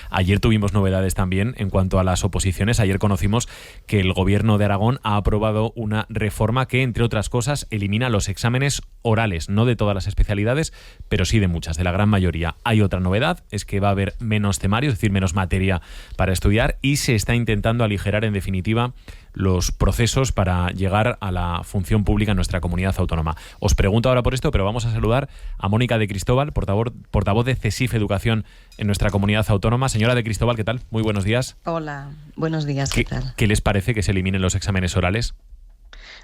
Ayer tuvimos novedades también en cuanto a las oposiciones. Ayer conocimos que el Gobierno de Aragón ha aprobado una reforma que, entre otras cosas, elimina los exámenes orales, no de todas las especialidades, pero sí de muchas, de la gran mayoría. Hay otra novedad, es que va a haber menos temario, es decir, menos materia para estudiar, y se está intentando aligerar, en definitiva, los procesos para llegar a la función pública en nuestra comunidad autónoma. Os pregunto ahora por esto, pero vamos a saludar a Mónica de Cristóbal, portavoz de CESIF Educación en nuestra comunidad autónoma. Señora de Cristóbal, ¿qué tal? Muy buenos días. Hola, buenos días, ¿qué tal? ¿Qué les parece que se eliminen los exámenes orales?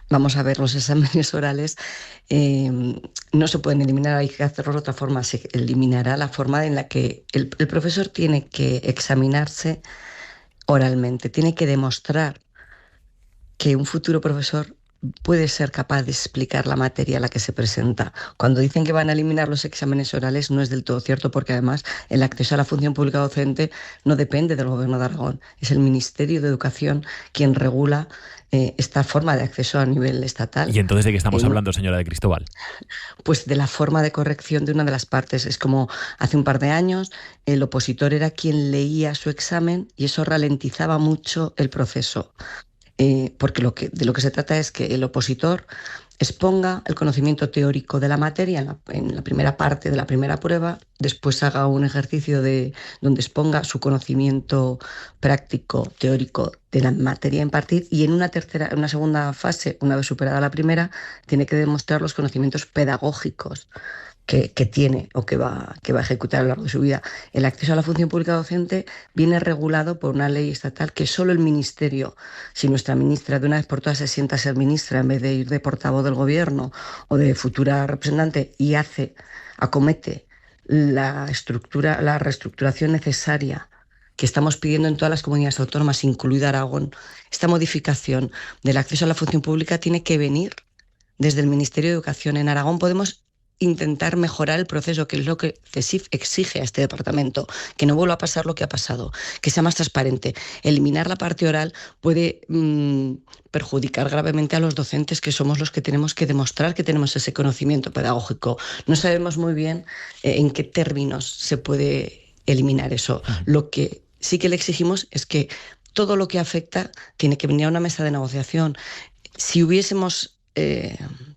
Vamos a ver, los exámenes orales no se pueden eliminar, hay que hacerlo de otra forma. Se eliminará la forma en la que el profesor tiene que examinarse oralmente, tiene que demostrar que un futuro profesor puede ser capaz de explicar la materia a la que se presenta. Cuando dicen que van a eliminar los exámenes orales no es del todo cierto, porque además el acceso a la función pública docente no depende del Gobierno de Aragón. Es el Ministerio de Educación quien regula esta forma de acceso a nivel estatal. ¿Y entonces de qué estamos hablando, señora de Cristóbal? Pues de la forma de corrección de una de las partes. Es como hace un par de años el opositor era quien leía su examen y eso ralentizaba mucho el proceso. Porque de lo que se trata es que el opositor exponga el conocimiento teórico de la materia en la primera parte de la primera prueba, después haga un ejercicio donde exponga su conocimiento práctico, teórico de la materia a impartir, y en una segunda fase, una vez superada la primera, tiene que demostrar los conocimientos pedagógicos que tiene o que va a ejecutar a lo largo de su vida. El acceso a la función pública docente viene regulado por una ley estatal que solo el Ministerio, si nuestra ministra de una vez por todas se sienta a ser ministra en vez de ir de portavoz del Gobierno o de futura representante y acomete la reestructuración necesaria que estamos pidiendo en todas las comunidades autónomas, incluida Aragón, esta modificación del acceso a la función pública tiene que venir desde el Ministerio de Educación. En Aragón podemos intentar mejorar el proceso, que es lo que CESIF exige a este departamento, que no vuelva a pasar lo que ha pasado, que sea más transparente. Eliminar la parte oral puede perjudicar gravemente a los docentes, que somos los que tenemos que demostrar que tenemos ese conocimiento pedagógico. No sabemos muy bien en qué términos se puede eliminar eso. Lo que sí que le exigimos es que todo lo que afecta tiene que venir a una mesa de negociación. Si hubiésemos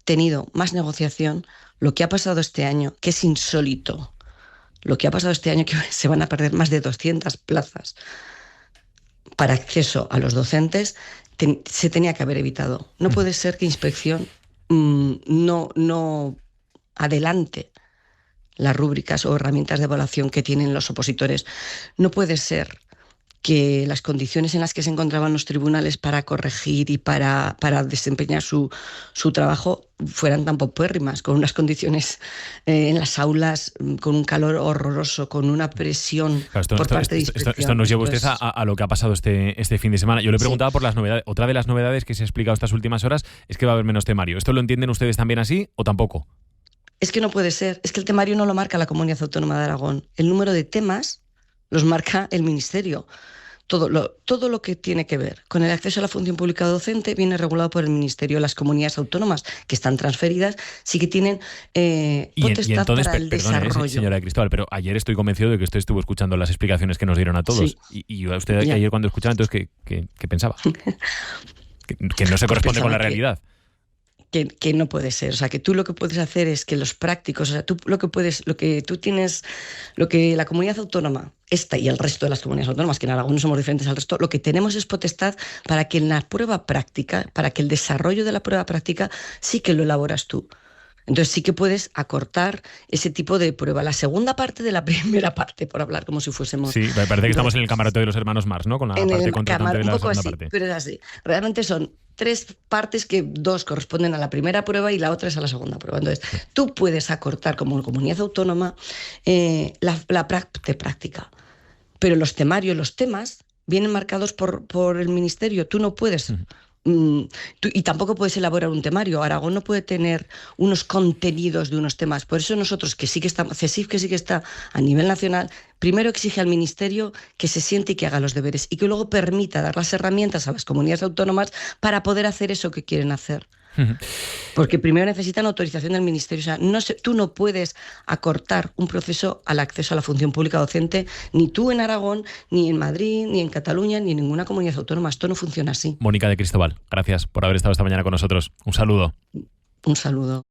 tenido más negociación, lo que ha pasado este año, que es insólito, lo que ha pasado este año, que se van a perder más de 200 plazas para acceso a los docentes, se tenía que haber evitado. No puede ser que Inspección no adelante las rúbricas o herramientas de evaluación que tienen los opositores. No puede ser que las condiciones en las que se encontraban los tribunales para corregir y para desempeñar su trabajo fueran tan paupérrimas, con unas condiciones en las aulas, con un calor horroroso, con una presión por parte de Inspección. Esto nos lleva usted a lo que ha pasado este fin de semana. Yo le preguntaba por las novedades. Otra de las novedades que se ha explicado estas últimas horas es que va a haber menos temario. ¿Esto lo entienden ustedes también así o tampoco? Es que no puede ser. Es que el temario no lo marca la Comunidad Autónoma de Aragón. El número de temas los marca el Ministerio. Todo lo que tiene que ver con el acceso a la función pública docente viene regulado por el Ministerio. Las comunidades autónomas que están transferidas sí que tienen potestad y entonces, para el desarrollo. Señora de Cristóbal, pero ayer estoy convencido de que usted estuvo escuchando las explicaciones que nos dieron a todos. Sí. Y usted ayer cuando escuchaba, entonces, ¿qué pensaba? que no se corresponde con la realidad. Que no puede ser. O sea, que tú lo que puedes hacer es que los prácticos, o sea, lo que la comunidad autónoma, esta y el resto de las comunidades autónomas, que en Aragón somos diferentes al resto, lo que tenemos es potestad para que en la prueba práctica, para que el desarrollo de la prueba práctica sí que lo elaboras tú. Entonces sí que puedes acortar ese tipo de prueba. La segunda parte de la primera parte, por hablar como si fuésemos... Sí, me parece que estamos en el camarote de los hermanos Marx, ¿no? Con la parte contratante de la segunda parte. Pero es así. Realmente son 3 partes que 2 corresponden a la primera prueba y la otra es a la segunda prueba. Entonces, tú puedes acortar como comunidad autónoma la parte práctica. Pero los temarios, los temas, vienen marcados por el Ministerio. Tú no puedes... y tampoco puedes elaborar un temario. Aragón no puede tener unos contenidos de unos temas. Por eso nosotros, que sí que estamos, CESIF, que sí que está a nivel nacional, primero exige al Ministerio que se siente y que haga los deberes y que luego permita dar las herramientas a las comunidades autónomas para poder hacer eso que quieren hacer. Porque primero necesitan autorización del Ministerio. O sea, tú no puedes acortar un proceso al acceso a la función pública docente, ni tú en Aragón, ni en Madrid, ni en Cataluña, ni en ninguna comunidad autónoma. Esto no funciona así. Mónica de Cristóbal, gracias por haber estado esta mañana con nosotros. Un saludo. Un saludo.